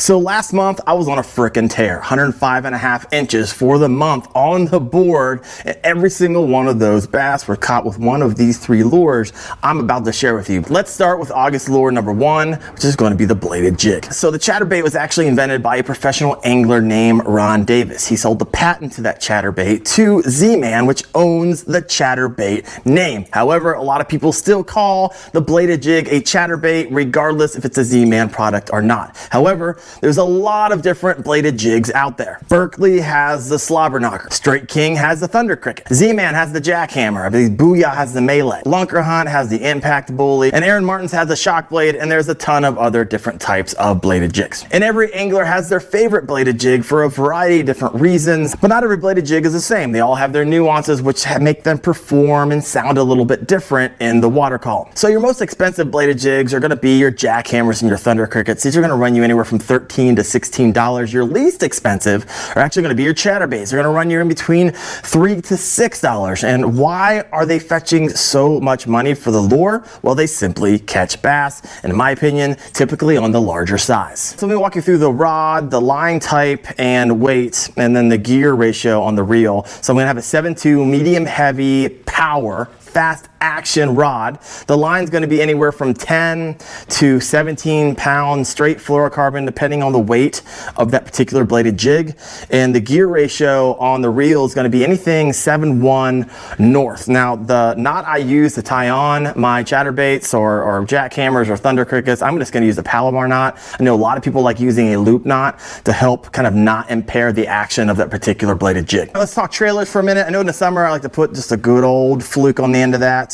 So last month I was on a frickin' tear, 105.5 inches for the month on the board, and every single one of those bass were caught with one of these three lures I'm about to share with you. Let's start with August lure number one, which is going to be the bladed jig. So the chatterbait was actually invented by a professional angler named Ron Davis. He sold the patent to that chatterbait to Z-Man, which owns the chatterbait name. However, a lot of people still call the bladed jig a chatterbait regardless if it's a Z-Man product or not. However, there's a lot of different bladed jigs out there. Berkley has the Slobber Knocker. Straight King has the Thunder Cricket. Z-Man has the Jackhammer. I believe Booyah has the Melee. Lunker Hunt has the Impact Bully. And Aaron Martens has the Shock Blade. And there's a ton of other different types of bladed jigs. And every angler has their favorite bladed jig for a variety of different reasons. But not every bladed jig is the same. They all have their nuances which make them perform and sound a little bit different in the water column. So your most expensive bladed jigs are going to be your Jackhammers and your Thunder Crickets. These are going to run you anywhere from $13 to $16. Your least expensive are actually going to be your chatterbaits. They're going to run you in between $3 to $6. And why are they fetching so much money for the lure? Well, they simply catch bass, and in my opinion, typically on the larger size. So let me walk you through the rod, the line type, and weight, and then the gear ratio on the reel. So I'm going to have a 7.2 medium heavy power fast action rod. The line's going to be anywhere from 10 to 17 pounds straight fluorocarbon depending on the weight of that particular bladed jig, and the gear ratio on the reel is going to be anything 7-1 north. Now the knot I use to tie on my chatterbaits or jackhammers or Thunder Crickets, I'm just going to use a Palomar knot. I know a lot of people like using a loop knot to help kind of not impair the action of that particular bladed jig. Now let's talk trailers for a minute. I know in the summer I like to put just a good old fluke on the end of that.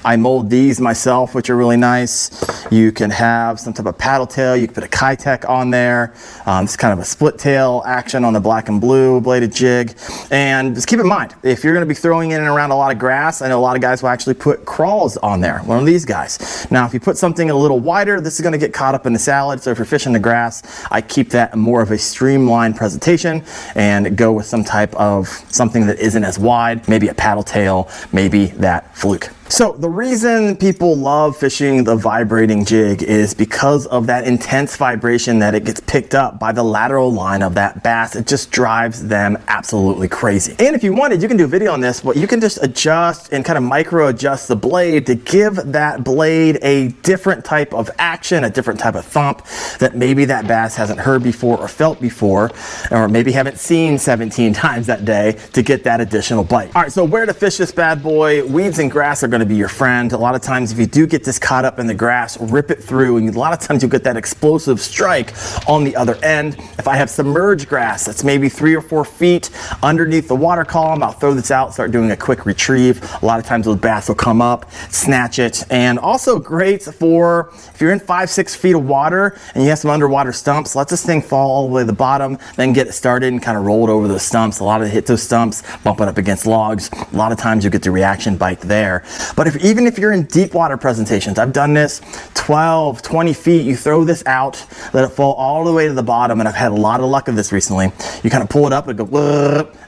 I mold these myself, which are really nice. You can have some type of paddle tail. You can put a Kitech on there. It's kind of a split tail action on the black and blue bladed jig. And just keep in mind, if you're going to be throwing in and around a lot of grass, I know a lot of guys will actually put crawls on there, one of these guys. Now, if you put something a little wider, this is going to get caught up in the salad. So if you're fishing the grass, I keep that more of a streamlined presentation and go with some type of something that isn't as wide, maybe a paddle tail, maybe that fluke. So the reason people love fishing the vibrating jig is because of that intense vibration that it gets picked up by the lateral line of that bass. It just drives them absolutely crazy. And if you wanted, you can do a video on this, but you can just adjust and kind of micro adjust the blade to give that blade a different type of action, a different type of thump that maybe that bass hasn't heard before or felt before, or maybe haven't seen 17 times that day to get that additional bite. All right, so where to fish this bad boy? Weeds and grass are going to be your friend. A lot of times if you do get this caught up in the grass, rip it through, and a lot of times you'll get that explosive strike on the other end. If I have submerged grass that's maybe 3 or 4 feet underneath the water column, I'll throw this out, start doing a quick retrieve. A lot of times those bass will come up, snatch it, and also great for if you're in 5-6 feet of water and you have some underwater stumps, let this thing fall all the way to the bottom, then get it started and kind of roll it over those stumps. A lot of it hit those stumps, bump it up against logs. A lot of times you'll get the reaction bite there. But even if you're in deep water presentations, I've done this 12, 20 feet, you throw this out, let it fall all the way to the bottom, and I've had a lot of luck with this recently. You kind of pull it up and go,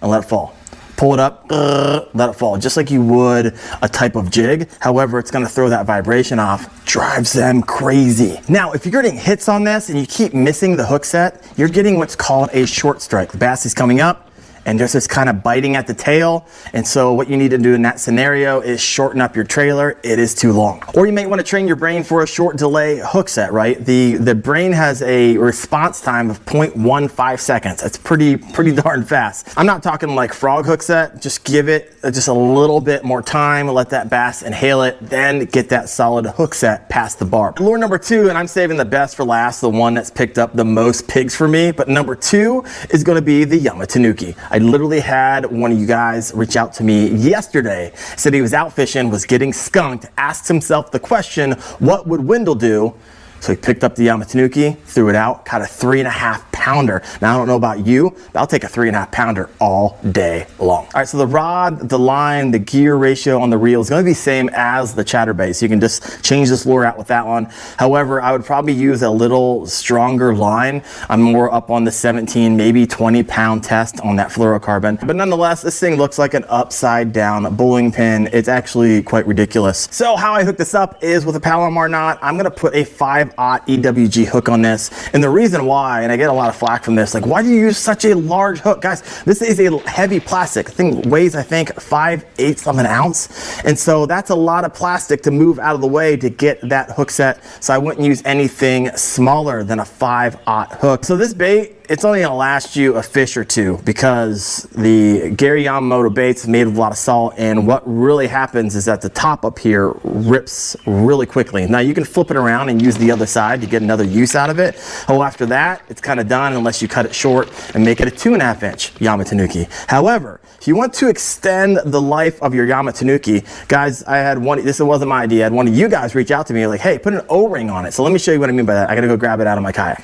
and let it fall. Pull it up, let it fall, just like you would a type of jig. However, it's going to throw that vibration off, drives them crazy. Now, if you're getting hits on this and you keep missing the hook set, you're getting what's called a short strike. The bass is coming up, and there's this kind of biting at the tail. And so what you need to do in that scenario is shorten up your trailer. It is too long. Or you may want to train your brain for a short delay hook set, right? The brain has a response time of 0.15 seconds. That's pretty darn fast. I'm not talking like frog hook set. Just give it just a little bit more time, let that bass inhale it, then get that solid hook set past the barb. Lure number 2, and I'm saving the best for last, the one that's picked up the most pigs for me, but number 2 is going to be the Yamatanuki. I literally had one of you guys reach out to me yesterday, said he was out fishing, was getting skunked, asked himself the question, what would Wendell do? So he picked up the Yamatanuki, threw it out, caught a 3.5 pounder. Now I don't know about you, but I'll take a 3.5 pounder all day long. All right, so the rod, the line, the gear ratio on the reel is gonna be same as the chatterbait. So you can just change this lure out with that one. However, I would probably use a little stronger line. I'm more up on the 17, maybe 20 pound test on that fluorocarbon. But nonetheless, this thing looks like an upside down bowling pin. It's actually quite ridiculous. So how I hook this up is with a Palomar knot. I'm gonna put a 5/0 EWG hook on this. And the reason why, and I get a lot of flack from this, like, why do you use such a large hook? Guys, this is a heavy plastic. The thing weighs, I think, 5/8 of an ounce. And so that's a lot of plastic to move out of the way to get that hook set. So I wouldn't use anything smaller than a 5/0 hook. So this bait, it's only gonna last you a fish or two because the Gary Yamamoto bait's made with a lot of salt, and what really happens is that the top up here rips really quickly. Now you can flip it around and use the other side to get another use out of it. Oh, after that, it's kind of done unless you cut it short and make it a 2.5 inch Yamatanuki. However, if you want to extend the life of your Yamatanuki, guys, I had one, this wasn't my idea, I had one of you guys reach out to me like, hey, put an O-ring on it. So let me show you what I mean by that. I gotta go grab it out of my kayak.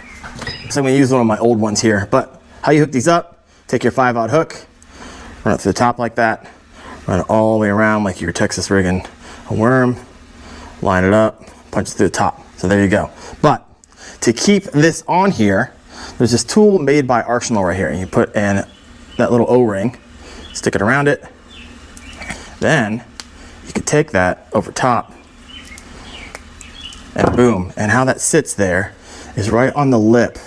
So I'm gonna use one of my old ones here, but how you hook these up, take your 5/0 hook, run it through the top like that, run it all the way around like you're Texas rigging a worm, line it up, punch it through the top. So there you go. But to keep this on here, there's this tool made by Arsenal right here. And you put in that little O-ring, stick it around it, then you can take that over top, and boom. And how that sits there is right on the lip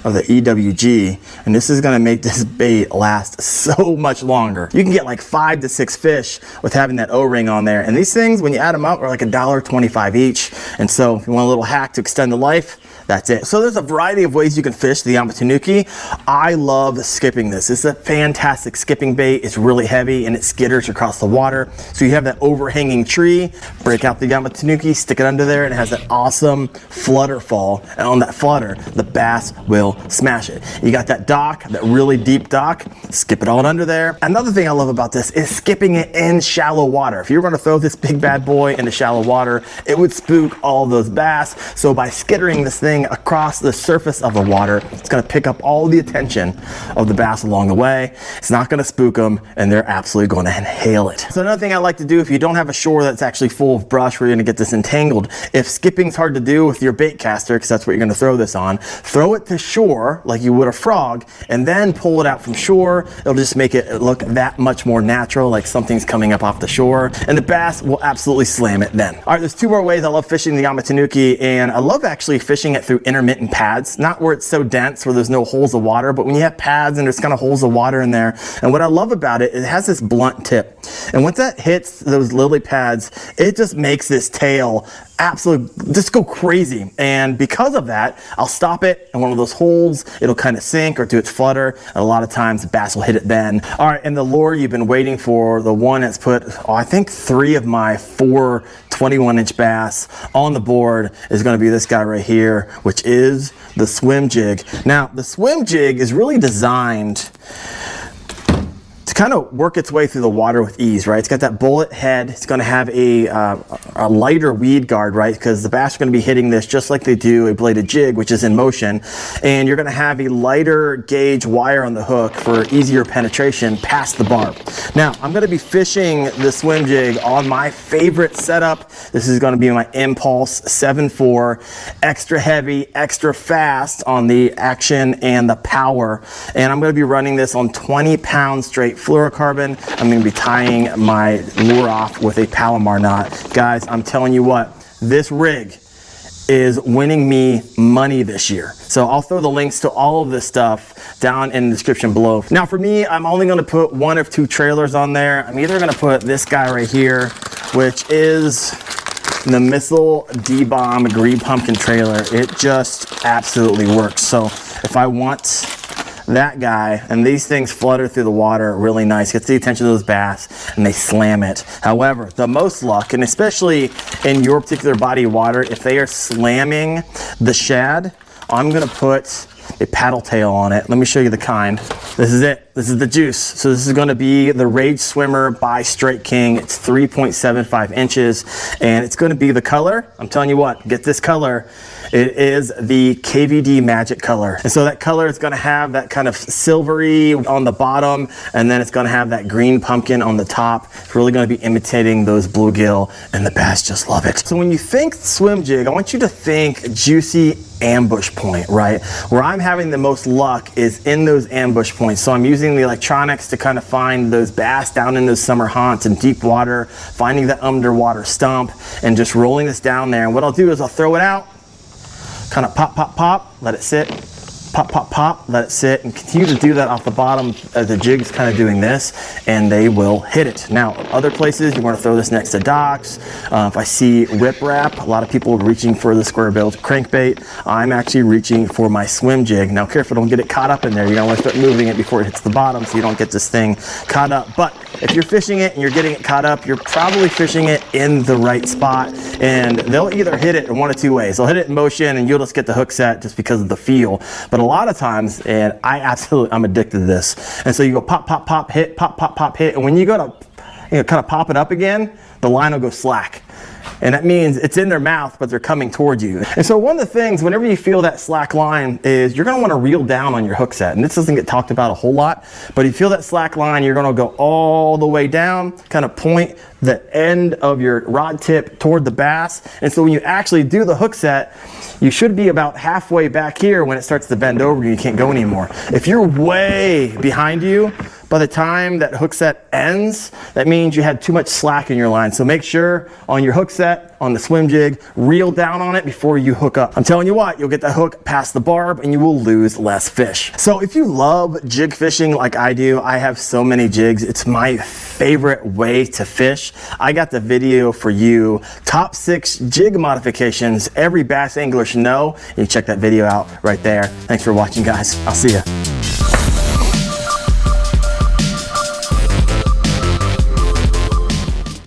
of the EWG, and this is gonna make this bait last so much longer. You can get like 5 to 6 fish with having that O-ring on there, and these things, when you add them up, are like $1.25 each. And so if you want a little hack to extend the life, that's it. So there's a variety of ways you can fish the Yamatanuki. I love skipping this. This is a fantastic skipping bait. It's really heavy and it skitters across the water. So you have that overhanging tree, break out the Yamatanuki, stick it under there, and it has that awesome flutter fall. And on that flutter, the bass will smash it. You got that dock, that really deep dock, skip it all under there. Another thing I love about this is skipping it in shallow water. If you were gonna throw this big bad boy into shallow water, it would spook all those bass. So by skittering this thing across the surface of the water, it's going to pick up all the attention of the bass along the way. It's not going to spook them, and they're absolutely going to inhale it. So another thing I like to do, if you don't have a shore that's actually full of brush where you're going to get this entangled, if skipping's hard to do with your bait caster, because that's what you're going to throw this on, throw it to shore like you would a frog, and then pull it out from shore. It'll just make it look that much more natural, like something's coming up off the shore, and the bass will absolutely slam it then. All right, there's 2 more ways I love fishing the Yamatanuki, and I love actually fishing it through intermittent pads, not where it's so dense where there's no holes of water, but when you have pads and there's kind of holes of water in there. And what I love about it, it has this blunt tip, and once that hits those lily pads, it just makes this tail absolutely just go crazy. And because of that, I'll stop it in one of those holes, it'll kind of sink or do its flutter, and a lot of times the bass will hit it then. All right, and the lure you've been waiting for, the one that's put, I think 3 of my 4 21-inch bass on the board, is going to be this guy right here, which is the Swim Jig. Now, the Swim Jig is really designed to kind of work its way through the water with ease, right? It's got that bullet head. It's going to have a lighter weed guard, right? Because the bass are going to be hitting this just like they do a bladed jig, which is in motion. And you're going to have a lighter gauge wire on the hook for easier penetration past the barb. Now, I'm going to be fishing the Swim Jig on my favorite setup. This is going to be my Impulse 7.4, extra heavy, extra fast on the action and the power. And I'm going to be running this on 20 pounds straight fluorocarbon. I'm going to be tying my lure off with a Palomar knot. Guys, I'm telling you what, this rig is winning me money this year. So I'll throw the links to all of this stuff down in the description below. Now for me, I'm only going to put 1 of 2 trailers on there. I'm either going to put this guy right here, which is the Missile D-Bomb Green Pumpkin trailer. It just absolutely works. So if I want that guy, and these things flutter through the water really nice, gets the attention of those bass, and they slam it. However, the most luck, and especially in your particular body of water, if they are slamming the shad, I'm gonna put a paddle tail on it. Let me show you the kind. This is it. This is the juice. So this is going to be the Rage Swimmer by Strike King. It's 3.75 inches, and it's going to be the color. I'm telling you what, get this color. It is the KVD Magic color. And so that color is going to have that kind of silvery on the bottom, and then it's going to have that green pumpkin on the top. It's really going to be imitating those bluegill, and the bass just love it. So when you think swim jig, I want you to think juicy ambush point, right? Where I'm having the most luck is in those ambush points. So I'm using the electronics to kind of find those bass down in those summer haunts in deep water, finding the underwater stump, and just rolling this down there. And what I'll do is I'll throw it out, kind of pop, pop, pop, let it sit, pop, pop, pop, let it sit, and continue to do that off the bottom as the jig is kind of doing this, and they will hit it. Now, other places, you want to throw this next to docks. If I see whip wrap, a lot of people are reaching for the square-billed crankbait. I'm actually reaching for my swim jig. Now, careful, don't get it caught up in there. You don't want to start moving it before it hits the bottom so you don't get this thing caught up. But if you're fishing it and you're getting it caught up, you're probably fishing it in the right spot, and they'll either hit it in one of two ways. They'll hit it in motion, and you'll just get the hook set just because of the feel. But a lot of times, and I'm addicted to this. And so you go pop, pop, pop, hit, pop, pop, pop, hit. And when you go to, kind of pop it up again, the line will go slack. And that means it's in their mouth, but they're coming towards you. And so one of the things, whenever you feel that slack line, is you're gonna wanna reel down on your hook set. And this doesn't get talked about a whole lot, but if you feel that slack line, you're gonna go all the way down, kind of point the end of your rod tip toward the bass. And so when you actually do the hook set, you should be about halfway back here when it starts to bend over and you can't go anymore. If you're way behind you, by the time that hook set ends, that means you had too much slack in your line. So make sure on your hook set, on the swim jig, reel down on it before you hook up. I'm telling you what, you'll get the hook past the barb and you will lose less fish. So if you love jig fishing like I do, I have so many jigs. It's my favorite way to fish. I got the video for you. Top 6 jig modifications every bass angler should know. You can check that video out right there. Thanks for watching, guys. I'll see ya.